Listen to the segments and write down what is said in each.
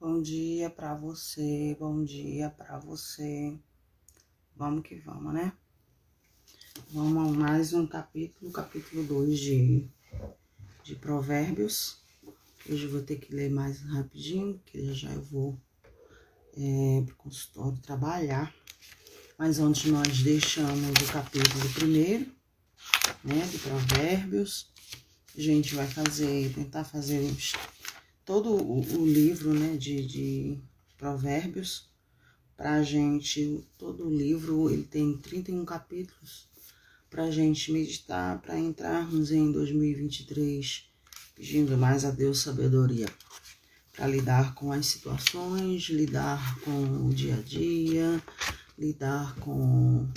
Bom dia pra você, bom dia pra você. Vamos que vamos, né? Vamos a mais um capítulo 2 de Provérbios. Hoje eu vou ter que ler mais rapidinho, porque já eu vou pro consultório trabalhar. Mas ontem nós deixamos o capítulo 1, né, de Provérbios. A gente vai tentar fazer todo o livro, né, de Provérbios. Pra gente, todo o livro, ele tem 31 capítulos pra gente meditar, pra entrarmos em 2023 pedindo mais a Deus sabedoria para lidar com as situações, lidar com o dia a dia, lidar com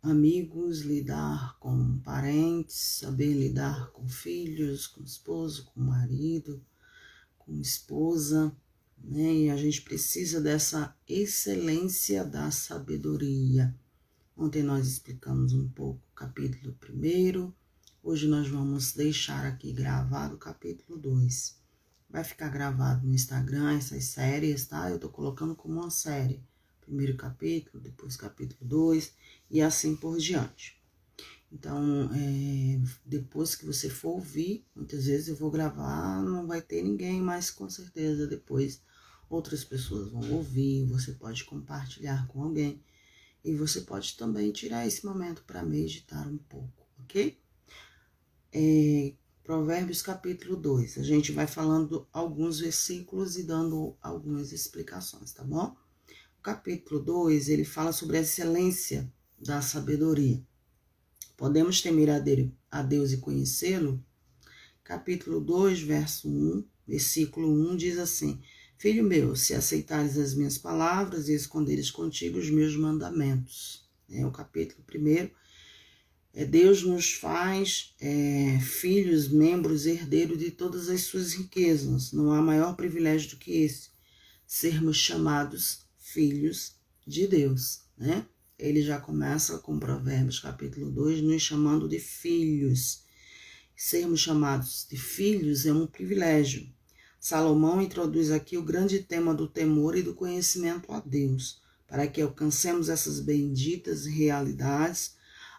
amigos, lidar com parentes, saber lidar com filhos, com esposo, com marido, com esposa, né? E a gente precisa dessa excelência da sabedoria. Ontem nós explicamos um pouco o capítulo 1, hoje nós vamos deixar aqui gravado o capítulo 2. Vai ficar gravado no Instagram essas séries, tá? Eu tô colocando como uma série. Primeiro capítulo, depois capítulo 2 e assim por diante. Então, depois que você for ouvir, muitas vezes eu vou gravar, não vai ter ninguém, mas com certeza depois outras pessoas vão ouvir, você pode compartilhar com alguém e você pode também tirar esse momento para meditar um pouco, ok? Provérbios capítulo 2, a gente vai falando alguns versículos e dando algumas explicações, tá bom? O capítulo 2, ele fala sobre a excelência da sabedoria. Podemos temer a Deus e conhecê-lo? Capítulo 2, verso 1, versículo 1 diz assim: Filho meu, se aceitares as minhas palavras e esconderes contigo os meus mandamentos. O capítulo 1, Deus nos faz filhos, membros, herdeiros de todas as suas riquezas. Não há maior privilégio do que esse, sermos chamados filhos de Deus, né? Ele já começa com Provérbios capítulo 2, nos chamando de filhos. Sermos chamados de filhos é um privilégio. Salomão introduz aqui o grande tema do temor e do conhecimento a Deus. Para que alcancemos essas benditas realidades,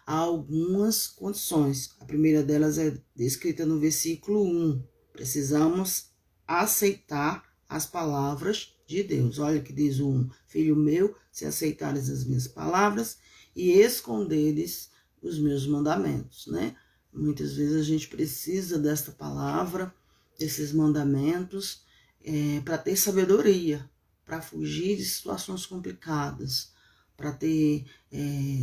há algumas condições. A primeira delas é descrita no versículo 1. Precisamos aceitar as palavras de Deus. Olha o que diz o 1. Filho meu, se aceitares as minhas palavras e esconderes os meus mandamentos, né? Muitas vezes a gente precisa desta palavra, desses mandamentos, para ter sabedoria, para fugir de situações complicadas, para ter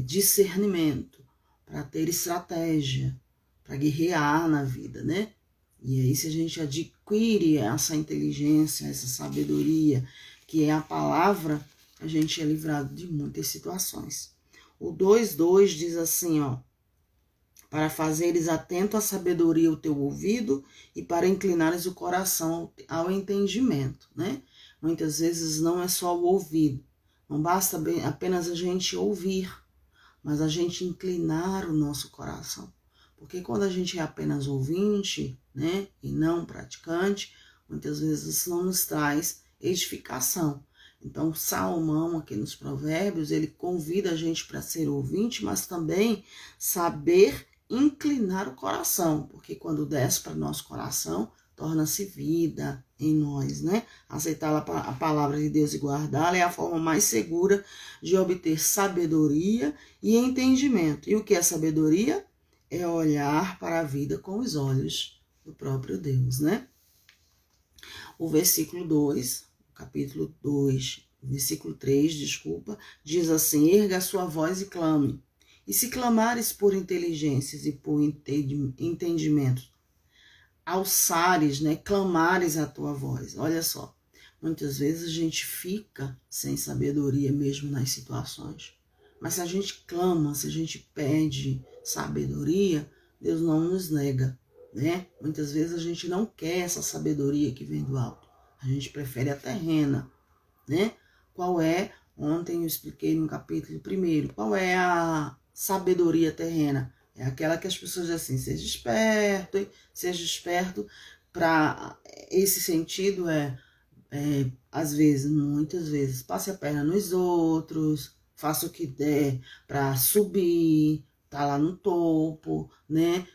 discernimento, para ter estratégia, para guerrear na vida, né? E aí, se a gente adquire essa inteligência, essa sabedoria, que é a palavra, a gente é livrado de muitas situações. O 2:2 diz assim, ó: para fazeres atento à sabedoria o teu ouvido e para inclinares o coração ao entendimento, né? Muitas vezes não é só o ouvido, não basta apenas a gente ouvir, mas a gente inclinar o nosso coração. Porque quando a gente é apenas ouvinte, né, e não praticante, muitas vezes isso não nos traz edificação. Então, Salomão, aqui nos Provérbios, ele convida a gente para ser ouvinte, mas também saber inclinar o coração, porque quando desce para o nosso coração, torna-se vida em nós, né? Aceitar a palavra de Deus e guardá-la é a forma mais segura de obter sabedoria e entendimento. E o que é sabedoria? É olhar para a vida com os olhos do próprio Deus, né? O versículo 2, capítulo 2, versículo 3, diz assim: erga a sua voz e clame. E se clamares por inteligências e por entendimento, alçares, né, clamares a tua voz. Olha só, muitas vezes a gente fica sem sabedoria mesmo nas situações. Mas se a gente clama, se a gente pede sabedoria, Deus não nos nega, né? Muitas vezes a gente não quer essa sabedoria que vem do alto. A gente prefere a terrena, né? Qual é? Ontem eu expliquei no capítulo 1. Qual é a sabedoria terrena? É aquela que as pessoas dizem assim: seja esperto, hein? Seja esperto. Para esse sentido às vezes, muitas vezes, passe a perna nos outros, faça o que der para subir, tá lá no topo, né?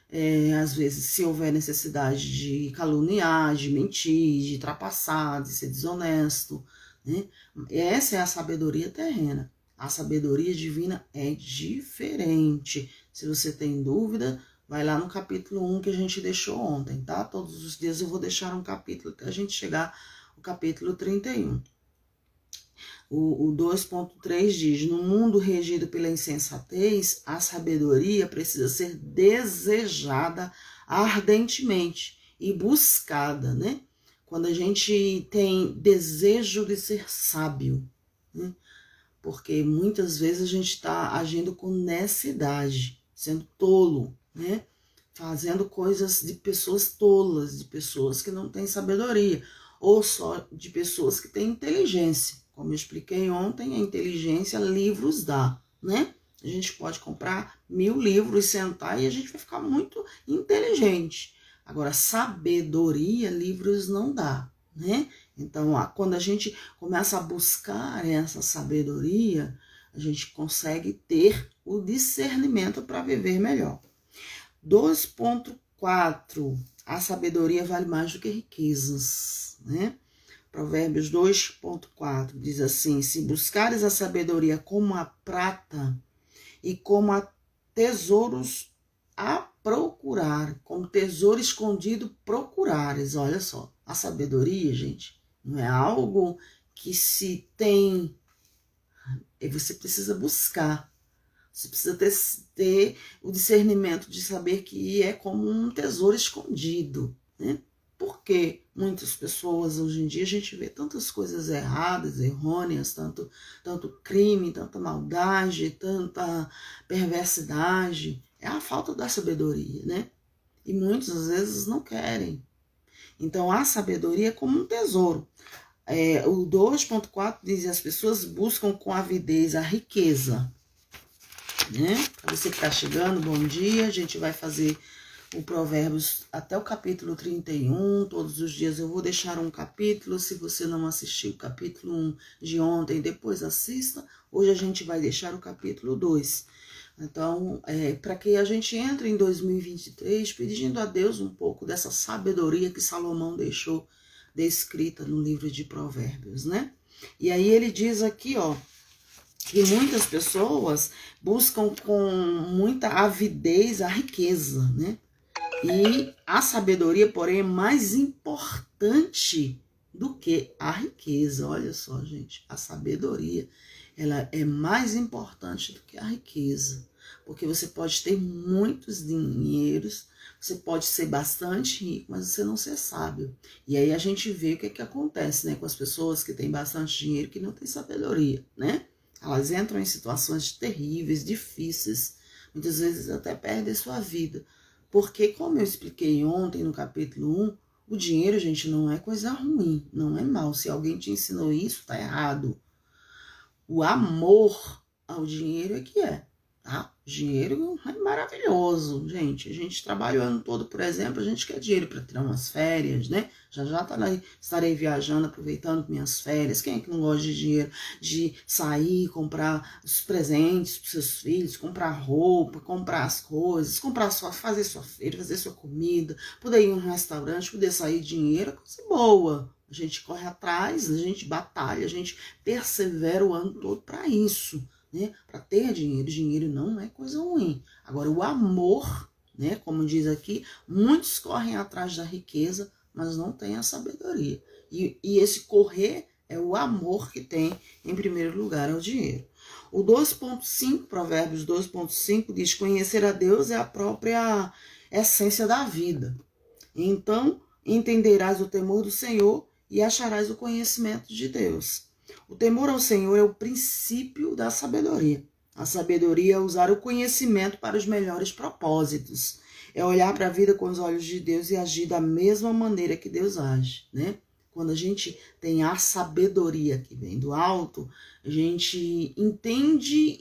Às vezes, se houver necessidade de caluniar, de mentir, de trapaçar, de ser desonesto, né? Essa é a sabedoria terrena. A sabedoria divina é diferente. Se você tem dúvida, vai lá no capítulo 1 que a gente deixou ontem, tá? Todos os dias eu vou deixar um capítulo até a gente chegar ao capítulo 31. O 2.3 diz: no mundo regido pela insensatez, a sabedoria precisa ser desejada ardentemente e buscada, né? Quando a gente tem desejo de ser sábio, né? Porque muitas vezes a gente está agindo com necessidade, sendo tolo, né? Fazendo coisas de pessoas tolas, de pessoas que não têm sabedoria, ou só de pessoas que têm inteligência. Como eu expliquei ontem, a inteligência livros dá, né? A gente pode comprar 1000 livros, sentar e a gente vai ficar muito inteligente. Agora, sabedoria, livros não dá, né? Então, quando a gente começa a buscar essa sabedoria, a gente consegue ter o discernimento para viver melhor. 2.4, a sabedoria vale mais do que riquezas, né? Provérbios 2.4 diz assim: se buscares a sabedoria como a prata e como a tesouros a procurar, como tesouro escondido procurares. Olha só, a sabedoria, gente, não é algo que se tem, você precisa buscar. Você precisa ter o discernimento de saber que é como um tesouro escondido, né? Porque muitas pessoas, hoje em dia, a gente vê tantas coisas erradas, errôneas, tanto crime, tanta maldade, tanta perversidade. É a falta da sabedoria, né? E muitas às vezes não querem. Então, a sabedoria é como um tesouro. O 2.4 diz: as pessoas buscam com avidez a riqueza, né? Para você que está chegando, bom dia. A gente vai fazer o Provérbios até o capítulo 31. Todos os dias eu vou deixar um capítulo. Se você não assistiu o capítulo 1 de ontem, depois assista. Hoje a gente vai deixar o capítulo 2. Então, para que a gente entre em 2023 pedindo a Deus um pouco dessa sabedoria que Salomão deixou descrita no livro de Provérbios, né? E aí ele diz aqui, ó, que muitas pessoas buscam com muita avidez a riqueza, né? E a sabedoria, porém, é mais importante do que a riqueza. Olha só, gente, a sabedoria, ela é mais importante do que a riqueza. Porque você pode ter muitos dinheiros, você pode ser bastante rico, mas você não ser sábio. E aí a gente vê o que acontece, né, com as pessoas que têm bastante dinheiro que não têm sabedoria, né? Elas entram em situações terríveis, difíceis, muitas vezes até perdem a sua vida. Porque, como eu expliquei ontem no capítulo 1, o dinheiro, gente, não é coisa ruim, não é mal. Se alguém te ensinou isso, tá errado. O amor ao dinheiro é que é, tá? O dinheiro é maravilhoso, gente. A gente trabalha o ano todo, por exemplo, a gente quer dinheiro para tirar umas férias, né? Já estarei viajando, aproveitando minhas férias. Quem é que não gosta de dinheiro? De sair, comprar os presentes para seus filhos, comprar roupa, comprar as coisas, fazer sua feira, fazer sua comida, poder ir em um restaurante, poder sair dinheiro, é coisa boa. A gente corre atrás, a gente batalha, a gente persevera o ano todo para isso, né? Para ter dinheiro. Dinheiro não é coisa ruim. Agora, o amor, né? Como diz aqui, muitos correm atrás da riqueza, mas não têm a sabedoria. E esse correr é o amor que tem, em primeiro lugar, ao dinheiro. O 2.5, Provérbios 2.5 diz: conhecer a Deus é a própria essência da vida. Então, entenderás o temor do Senhor e acharás o conhecimento de Deus. O temor ao Senhor é o princípio da sabedoria. A sabedoria é usar o conhecimento para os melhores propósitos. É olhar para a vida com os olhos de Deus e agir da mesma maneira que Deus age, né? Quando a gente tem a sabedoria que vem do alto, a gente entende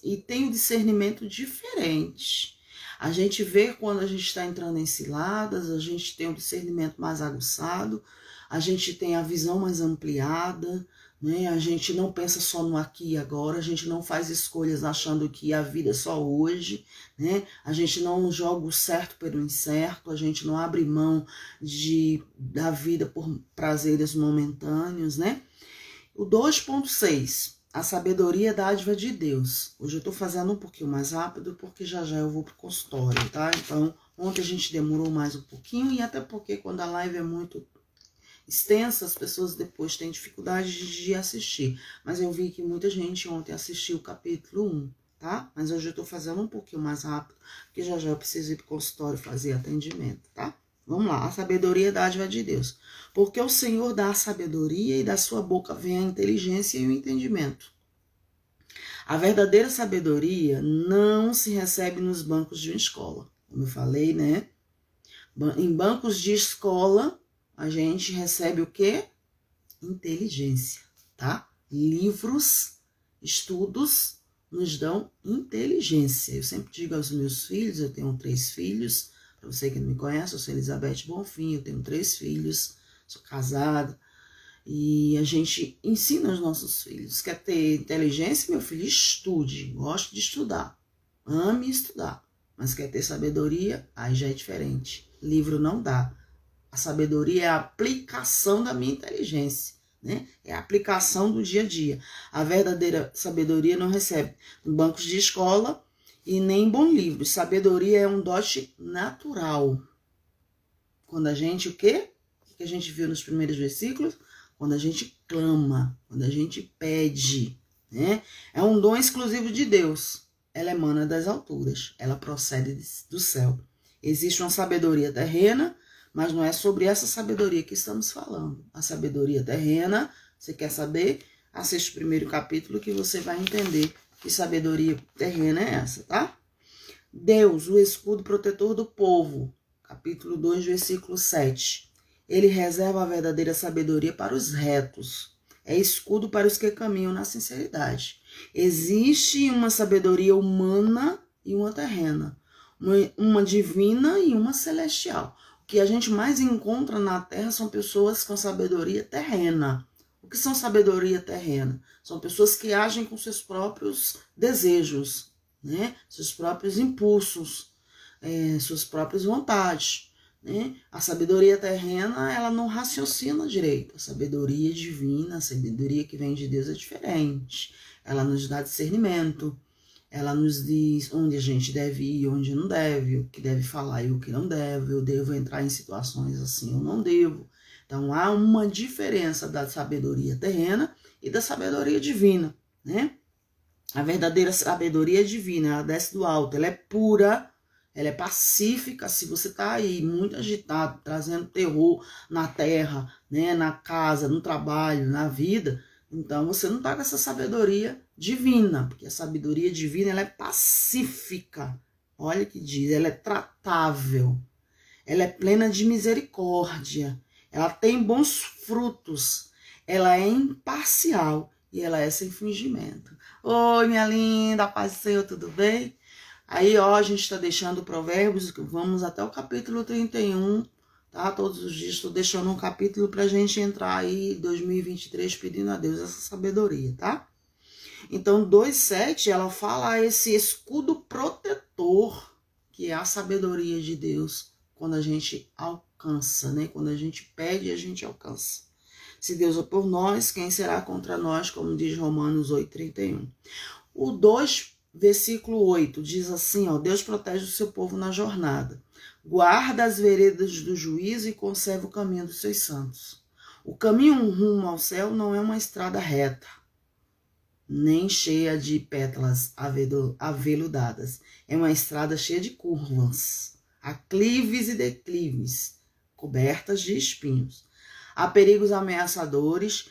e tem o discernimento diferente. A gente vê quando a gente está entrando em ciladas, a gente tem um discernimento mais aguçado, a gente tem a visão mais ampliada, né? A gente não pensa só no aqui e agora, a gente não faz escolhas achando que a vida é só hoje, né? A gente não joga o certo pelo incerto, a gente não abre mão da vida por prazeres momentâneos, né? O 2.6, a sabedoria dádiva de Deus. Hoje eu tô fazendo um pouquinho mais rápido, porque já eu vou pro consultório, tá? Então, ontem a gente demorou mais um pouquinho, e até porque quando a live é muito extensa, as pessoas depois têm dificuldade de assistir. Mas eu vi que muita gente ontem assistiu o capítulo 1, tá? Mas hoje eu tô fazendo um pouquinho mais rápido, porque já eu preciso ir pro consultório fazer atendimento, tá? Vamos lá, a sabedoria dádiva de Deus. Porque o Senhor dá a sabedoria e da sua boca vem a inteligência e o entendimento. A verdadeira sabedoria não se recebe nos bancos de uma escola. Como eu falei, né? Em bancos de escola, a gente recebe o quê? Inteligência, tá? Livros, estudos nos dão inteligência. Eu sempre digo aos meus filhos, eu tenho 3 filhos, para você que não me conhece, eu sou Elizabeth Bonfim, eu tenho 3 filhos, sou casada, e a gente ensina os nossos filhos. Quer ter inteligência, meu filho, estude, goste de estudar, ame estudar, mas quer ter sabedoria, aí já é diferente. Livro não dá. A sabedoria é a aplicação da minha inteligência, né? É a aplicação do dia a dia. A verdadeira sabedoria não recebe em bancos de escola e nem em bons livros. Sabedoria é um dote natural. Quando a gente, o quê? O que a gente viu nos primeiros versículos? Quando a gente clama, quando a gente pede, né? É um dom exclusivo de Deus. Ela emana das alturas, ela procede do céu. Existe uma sabedoria terrena, mas não é sobre essa sabedoria que estamos falando. A sabedoria terrena, você quer saber? Assiste o primeiro capítulo que você vai entender que sabedoria terrena é essa, tá? Deus, o escudo protetor do povo. Capítulo 2, versículo 7. Ele reserva a verdadeira sabedoria para os retos. É escudo para os que caminham na sinceridade. Existe uma sabedoria humana e uma terrena. Uma divina e uma celestial. O que a gente mais encontra na Terra são pessoas com sabedoria terrena. O que são sabedoria terrena? São pessoas que agem com seus próprios desejos, né? Seus próprios impulsos, suas próprias vontades, né? A sabedoria terrena, ela não raciocina direito. A sabedoria divina, a sabedoria que vem de Deus é diferente. Ela nos dá discernimento. Ela nos diz onde a gente deve ir, onde não deve, o que deve falar e o que não deve. Eu devo entrar em situações assim, eu não devo. Então, há uma diferença da sabedoria terrena e da sabedoria divina, né? A verdadeira sabedoria divina, ela desce do alto, ela é pura, ela é pacífica. Se você está aí muito agitado, trazendo terror na terra, né, na casa, no trabalho, na vida, então você não está com essa sabedoria divina, porque a sabedoria divina, ela é pacífica. Olha que diz, ela é tratável, ela é plena de misericórdia, ela tem bons frutos, ela é imparcial e ela é sem fingimento. Oi, minha linda, paz do Senhor, tudo bem? Aí, ó, a gente está deixando Provérbios, vamos até o capítulo 31, tá? Todos os dias estou deixando um capítulo para a gente entrar aí em 2023 pedindo a Deus essa sabedoria, tá? Então, 2,7, ela fala esse escudo protetor, que é a sabedoria de Deus, quando a gente alcança, né? Quando a gente pede, a gente alcança. Se Deus é por nós, quem será contra nós, como diz Romanos 8,31. O 2, versículo 8, diz assim, ó, Deus protege o seu povo na jornada. Guarda as veredas do juízo e conserva o caminho dos seus santos. O caminho rumo ao céu não é uma estrada reta, nem cheia de pétalas aveludadas. É uma estrada cheia de curvas, aclives e declives, cobertas de espinhos. Há perigos ameaçadores,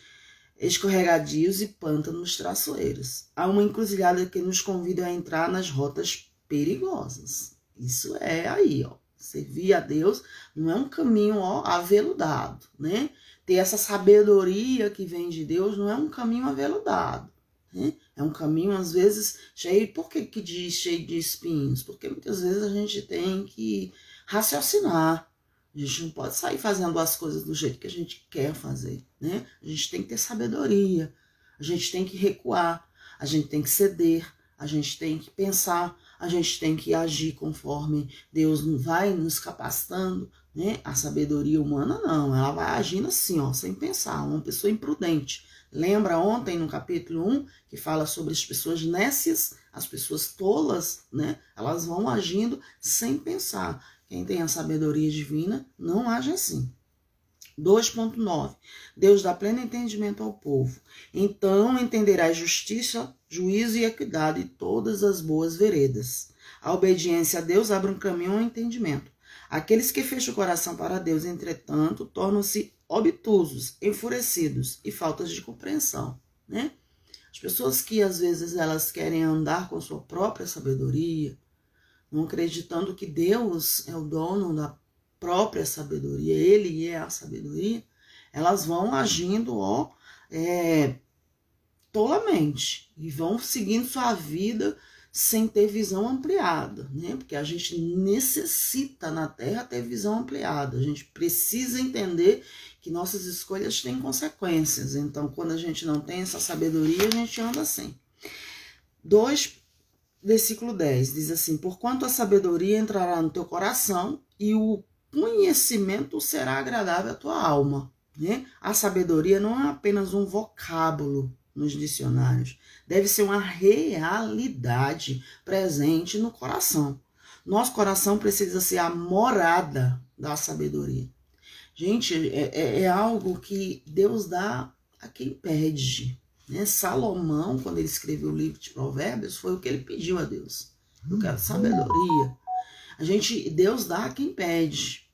escorregadios e pântanos traiçoeiros. Há uma encruzilhada que nos convida a entrar nas rotas perigosas. Isso é aí, ó. Servir a Deus não é um caminho, ó, aveludado, né? Ter essa sabedoria que vem de Deus não é um caminho aveludado, né? É um caminho, às vezes, cheio... Por que diz cheio de espinhos? Porque muitas vezes a gente tem que raciocinar. A gente não pode sair fazendo as coisas do jeito que a gente quer fazer, né? A gente tem que ter sabedoria, a gente tem que recuar, a gente tem que ceder, a gente tem que pensar, a gente tem que agir conforme Deus vai nos capacitando, né? A sabedoria humana não, ela vai agindo assim, ó, sem pensar, uma pessoa imprudente. Lembra ontem no capítulo 1 que fala sobre as pessoas nécias, as pessoas tolas, né? Elas vão agindo sem pensar. Quem tem a sabedoria divina não age assim. 2.9. Deus dá pleno entendimento ao povo. Então entenderás justiça, juízo e equidade e todas as boas veredas. A obediência a Deus abre um caminho ao entendimento. Aqueles que fecham o coração para Deus, entretanto, tornam-se obtusos, enfurecidos e faltas de compreensão, né? As pessoas que às vezes elas querem andar com sua própria sabedoria, não acreditando que Deus é o dono da própria sabedoria, Ele é a sabedoria, elas vão agindo tolamente e vão seguindo sua vida sem ter visão ampliada, né? Porque a gente necessita na Terra ter visão ampliada, a gente precisa entender que nossas escolhas têm consequências, então quando a gente não tem essa sabedoria, a gente anda assim. 2, versículo 10, diz assim: porquanto a sabedoria entrará no teu coração e o conhecimento será agradável à tua alma, né? A sabedoria não é apenas um vocábulo nos dicionários, deve ser uma realidade presente no coração. Nosso coração precisa ser a morada da sabedoria. Gente, é algo que Deus dá a quem pede, né? Salomão, quando ele escreveu o livro de Provérbios, foi o que ele pediu a Deus. Eu quero sabedoria. Deus dá a quem pede.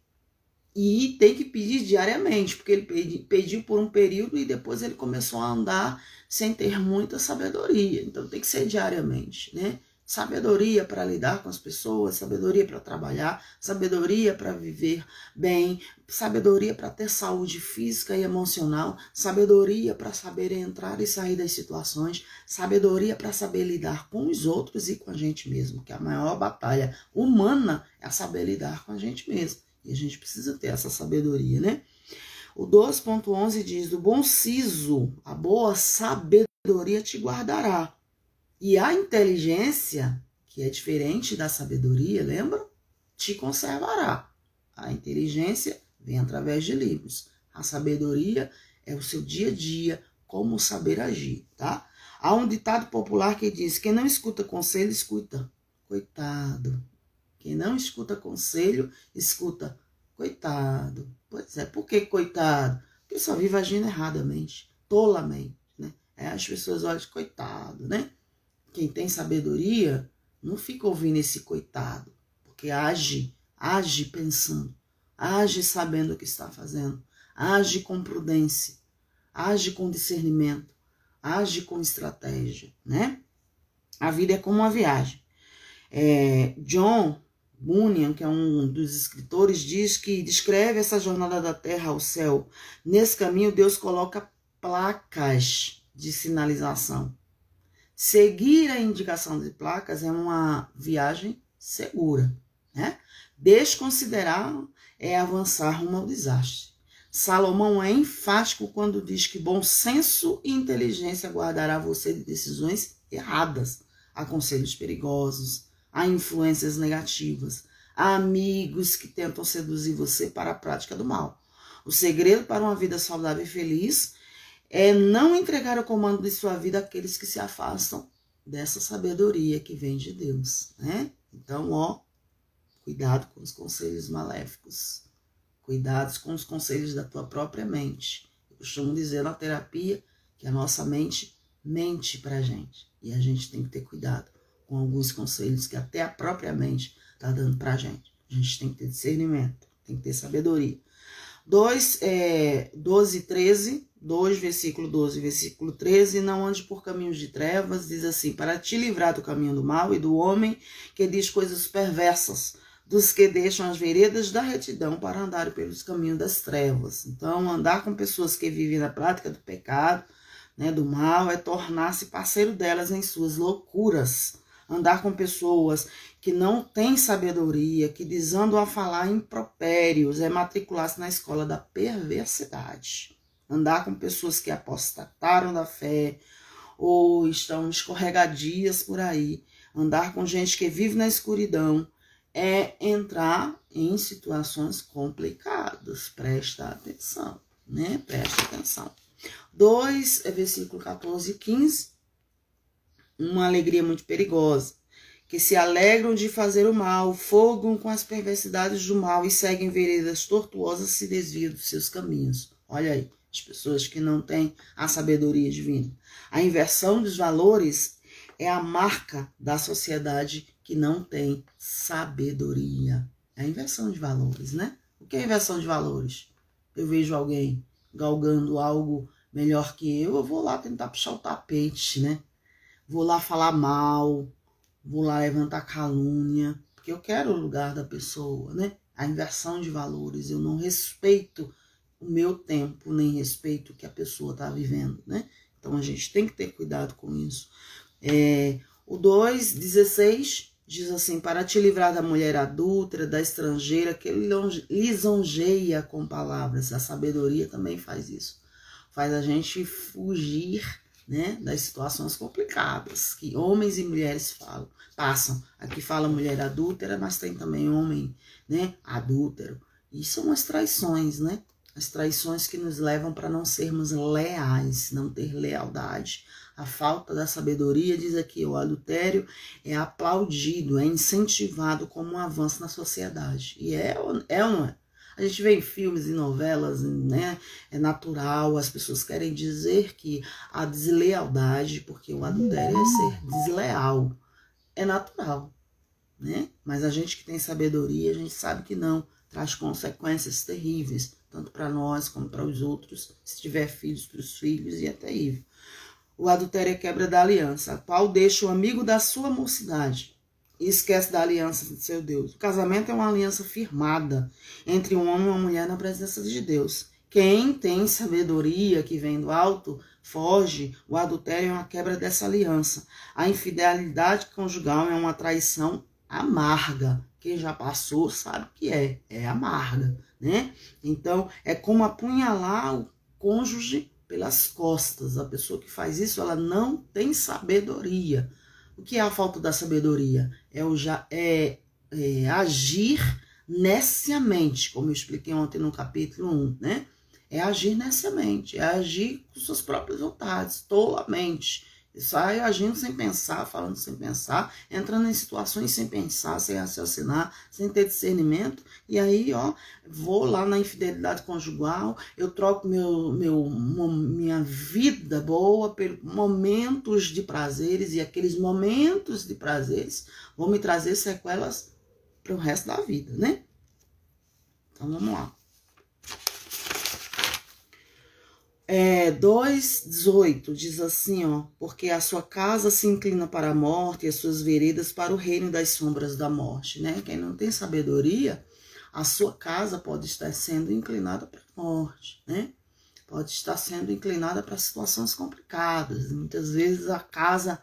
E tem que pedir diariamente, porque ele pediu por um período e depois ele começou a andar sem ter muita sabedoria. Então tem que ser diariamente, né? Sabedoria para lidar com as pessoas, sabedoria para trabalhar, sabedoria para viver bem, sabedoria para ter saúde física e emocional, sabedoria para saber entrar e sair das situações, sabedoria para saber lidar com os outros e com a gente mesmo, que a maior batalha humana é saber lidar com a gente mesmo. E a gente precisa ter essa sabedoria, né? O 2.11 diz: do bom siso, a boa sabedoria te guardará. E a inteligência, que é diferente da sabedoria, lembra? Te conservará. A inteligência vem através de livros. A sabedoria é o seu dia a dia, como saber agir, tá? Há um ditado popular que diz: quem não escuta conselho, escuta. Coitado. Quem não escuta conselho, escuta. Coitado. Pois é, por que coitado? Porque só vive agindo erradamente, tolamente, né? As pessoas olham, coitado, né? Quem tem sabedoria não fica ouvindo esse coitado, porque age pensando, age sabendo o que está fazendo, age com prudência, age com discernimento, age com estratégia, né? A vida é como uma viagem. John Bunyan, que é um dos escritores, diz que descreve essa jornada da terra ao céu. Nesse caminho, Deus coloca placas de sinalização. Seguir a indicação de placas é uma viagem segura, né? Desconsiderar é avançar rumo ao desastre. Salomão é enfático quando diz que bom senso e inteligência guardará você de decisões erradas, a conselhos perigosos, a influências negativas, a amigos que tentam seduzir você para a prática do mal. O segredo para uma vida saudável e feliz é não entregar o comando de sua vida àqueles que se afastam dessa sabedoria que vem de Deus, né? Então, cuidado com os conselhos maléficos. Cuidado com os conselhos da tua própria mente. Eu costumo dizer na terapia que a nossa mente mente pra gente. E a gente tem que ter cuidado com alguns conselhos que até a própria mente está dando pra gente. A gente tem que ter discernimento, tem que ter sabedoria. 2, versículo 12 e versículo 13, não ande por caminhos de trevas, diz assim: para te livrar do caminho do mal e do homem que diz coisas perversas, dos que deixam as veredas da retidão para andarem pelos caminhos das trevas. Então, andar com pessoas que vivem na prática do pecado, né, do mal é tornar-se parceiro delas em suas loucuras. Andar com pessoas que não têm sabedoria, que desandam a falar impropérios, é matricular-se na escola da perversidade. Andar com pessoas que apostataram da fé ou estão escorregadias por aí. Andar com gente que vive na escuridão é entrar em situações complicadas. Presta atenção, né? Presta atenção. 2, versículo 14 e 15. Uma alegria muito perigosa, que se alegram de fazer o mal, folgam com as perversidades do mal e seguem veredas tortuosas, se desviam dos seus caminhos. Olha aí, as pessoas que não têm a sabedoria divina. A inversão dos valores é a marca da sociedade que não tem sabedoria. É a inversão de valores, né? O que é a inversão de valores? Eu vejo alguém galgando algo melhor que eu vou lá tentar puxar o tapete, né? Vou lá falar mal, vou lá levantar calúnia, porque eu quero o lugar da pessoa, né? A inversão de valores, eu não respeito o meu tempo, nem respeito o que a pessoa está vivendo, né? Então a gente tem que ter cuidado com isso. O 2,16 diz assim: para te livrar da mulher adúltera, da estrangeira, que lisonjeia com palavras. A sabedoria também faz isso. Faz a gente fugir, né, das situações complicadas que homens e mulheres passam. Aqui fala mulher adúltera, mas tem também homem, né, adúltero. E são as traições, né? As traições que nos levam para não sermos leais, não ter lealdade. A falta da sabedoria, diz aqui, o adultério é aplaudido, é incentivado como um avanço na sociedade. E é ou não é? A gente vê em filmes e novelas, né? É natural, as pessoas querem dizer que a deslealdade, porque o adultério é ser desleal, é natural, né? Mas a gente que tem sabedoria, a gente sabe que não, traz consequências terríveis, tanto para nós como para os outros, se tiver filhos, para os filhos, e é terrível. O adultério é quebra da aliança, a qual deixa o amigo da sua mocidade e esquece da aliança de seu Deus. O casamento é uma aliança firmada entre um homem e uma mulher na presença de Deus. Quem tem sabedoria que vem do alto, foge. O adultério é uma quebra dessa aliança. A infidelidade conjugal é uma traição amarga. Quem já passou sabe o que é amarga, né? Então, é como apunhalar o cônjuge pelas costas. A pessoa que faz isso, ela não tem sabedoria. O que é a falta da sabedoria? É agir neciamente, como eu expliquei ontem no capítulo 1, né? É agir neciamente, é agir com suas próprias vontades, tolamente. Sai agindo sem pensar, falando sem pensar, entrando em situações sem pensar, sem raciocinar, sem ter discernimento. E aí, ó, vou lá na infidelidade conjugal, eu troco minha vida boa por momentos de prazeres, e aqueles momentos de prazeres vão me trazer sequelas para o resto da vida, né? Então, vamos lá. 2,18 diz assim, ó: porque a sua casa se inclina para a morte e as suas veredas para o reino das sombras da morte, né? Quem não tem sabedoria, a sua casa pode estar sendo inclinada para a morte, né? Pode estar sendo inclinada para situações complicadas. Muitas vezes a casa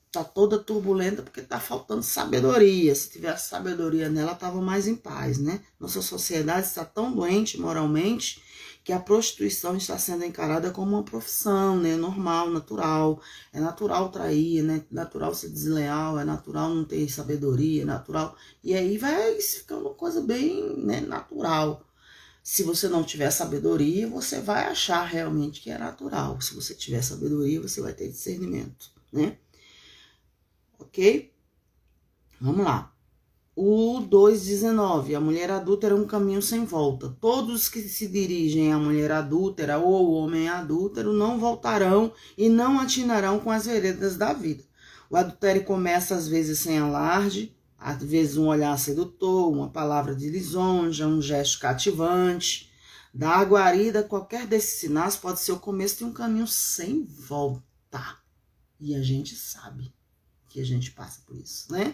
está toda turbulenta porque está faltando sabedoria. Se tivesse sabedoria nela, estava mais em paz, né? Nossa sociedade está tão doente moralmente que a prostituição está sendo encarada como uma profissão, né? Normal, natural. É natural trair, né? Natural ser desleal, é natural não ter sabedoria, é natural. E aí vai ficando uma coisa bem, né, natural. Se você não tiver sabedoria, você vai achar realmente que é natural. Se você tiver sabedoria, você vai ter discernimento, né? Ok? Vamos lá. O 2,19, a mulher adúltera é um caminho sem volta. Todos que se dirigem à mulher adúltera ou ao homem adúltero não voltarão e não atinarão com as veredas da vida. O adultério começa às vezes sem alarde, às vezes um olhar sedutor, uma palavra de lisonja, um gesto cativante. Dar guarida a qualquer desses sinais pode ser o começo de um caminho sem volta. E a gente sabe que a gente passa por isso, né?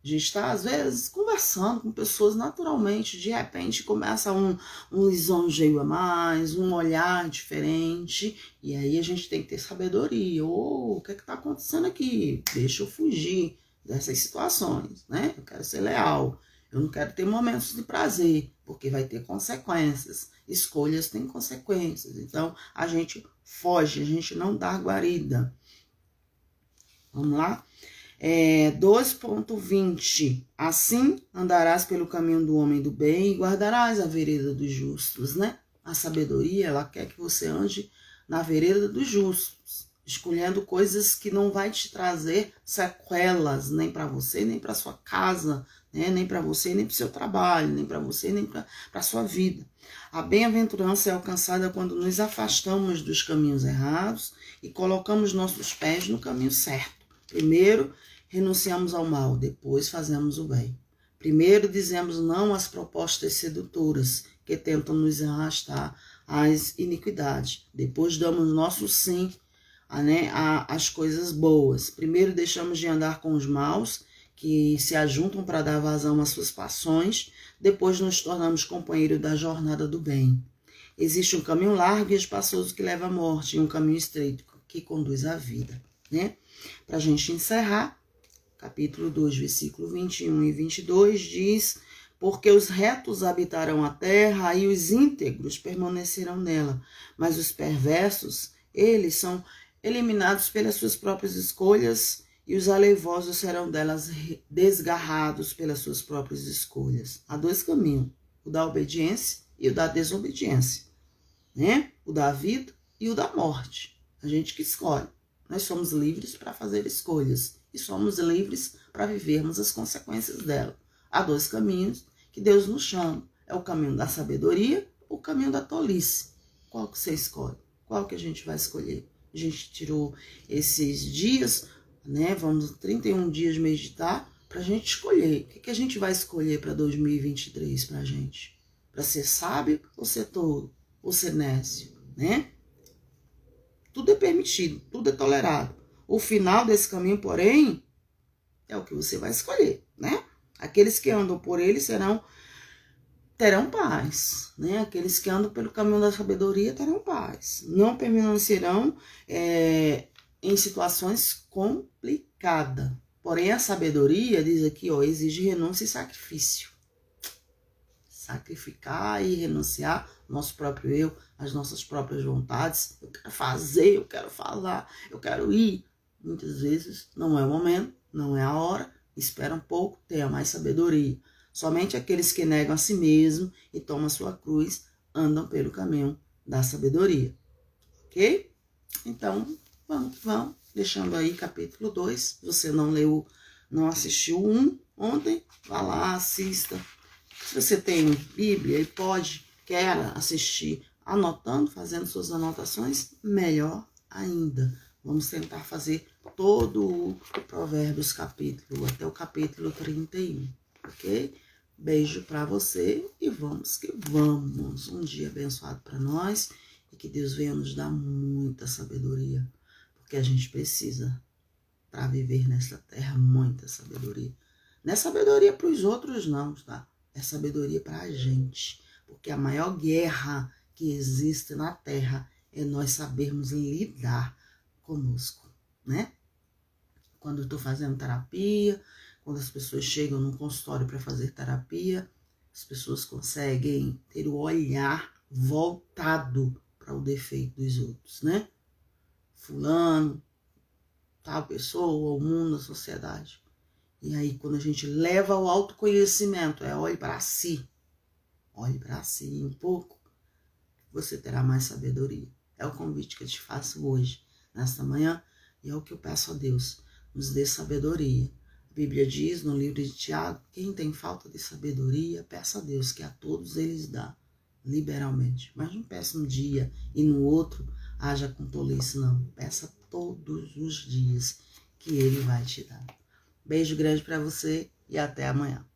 A gente está, às vezes, conversando com pessoas naturalmente, de repente começa um lisonjeio a mais, um olhar diferente, e aí a gente tem que ter sabedoria. O que está acontecendo aqui? Deixa eu fugir dessas situações, né? Eu quero ser leal, eu não quero ter momentos de prazer, porque vai ter consequências. Escolhas têm consequências, então a gente foge, a gente não dá guarida. Vamos lá? 2.20. Assim andarás pelo caminho do homem do bem e guardarás a vereda dos justos, né? A sabedoria, ela quer que você ande na vereda dos justos, escolhendo coisas que não vai te trazer sequelas, nem para você, nem para sua casa, né? Nem para você, nem para o seu trabalho, nem para você, nem para a sua vida. A bem-aventurança é alcançada quando nos afastamos dos caminhos errados e colocamos nossos pés no caminho certo. Primeiro, renunciamos ao mal, depois fazemos o bem. Primeiro, dizemos não às propostas sedutoras que tentam nos arrastar às iniquidades. Depois, damos nosso sim às coisas boas. Primeiro, deixamos de andar com os maus, que se ajuntam para dar vazão às suas passões. Depois, nos tornamos companheiros da jornada do bem. Existe um caminho largo e espaçoso que leva à morte, e um caminho estreito que conduz à vida, né? Para a gente encerrar, capítulo 2, versículo 21 e 22 diz: porque os retos habitarão a terra e os íntegros permanecerão nela, mas os perversos, eles são eliminados pelas suas próprias escolhas e os aleivosos serão delas desgarrados pelas suas próprias escolhas. Há dois caminhos, o da obediência e o da desobediência, né? O da vida e o da morte. A gente que escolhe. Nós somos livres para fazer escolhas e somos livres para vivermos as consequências dela. Há dois caminhos que Deus nos chama. É o caminho da sabedoria ou o caminho da tolice. Qual que você escolhe? Qual que a gente vai escolher? A gente tirou esses dias, né? Vamos 31 dias meditar para a gente escolher. O que a gente vai escolher para 2023 para a gente? Para ser sábio ou ser tolo? Ou ser nécio, né? Tudo é permitido, tudo é tolerado. O final desse caminho, porém, é o que você vai escolher, né? Aqueles que andam por ele terão paz, né? Aqueles que andam pelo caminho da sabedoria terão paz. Não permanecerão em situações complicadas. Porém, a sabedoria, diz aqui, ó, exige renúncia e sacrifício. Sacrificar e renunciar nosso próprio eu, as nossas próprias vontades. Eu quero fazer, eu quero falar, eu quero ir. Muitas vezes não é o momento, não é a hora. Espera um pouco, tenha mais sabedoria. Somente aqueles que negam a si mesmo e tomam a sua cruz andam pelo caminho da sabedoria. Ok? Então, vamos deixando aí capítulo 2. Se você não leu, não assistiu 1 ontem, vá lá, assista. Se você tem Bíblia e quer assistir anotando, fazendo suas anotações, melhor ainda. Vamos tentar fazer todo o Provérbios capítulo, até o capítulo 31, ok? Beijo para você e vamos que vamos. Um dia abençoado para nós e que Deus venha nos dar muita sabedoria, porque a gente precisa para viver nessa terra muita sabedoria. Não é sabedoria para os outros não, tá? É sabedoria para a gente, porque a maior guerra que existe na terra é nós sabermos lidar conosco, né? Quando eu estou fazendo terapia, quando as pessoas chegam no consultório para fazer terapia, as pessoas conseguem ter o olhar voltado para o defeito dos outros, né? Fulano, tal pessoa, o mundo, a sociedade. E aí, quando a gente leva ao autoconhecimento, olhe para si um pouco, você terá mais sabedoria. É o convite que eu te faço hoje, nesta manhã, e é o que eu peço a Deus, nos dê sabedoria. A Bíblia diz no livro de Tiago, quem tem falta de sabedoria, peça a Deus, que a todos eles dá, liberalmente. Mas não peça um dia e no outro haja com tolice, não. Peça todos os dias que ele vai te dar. Beijo grande para você e até amanhã.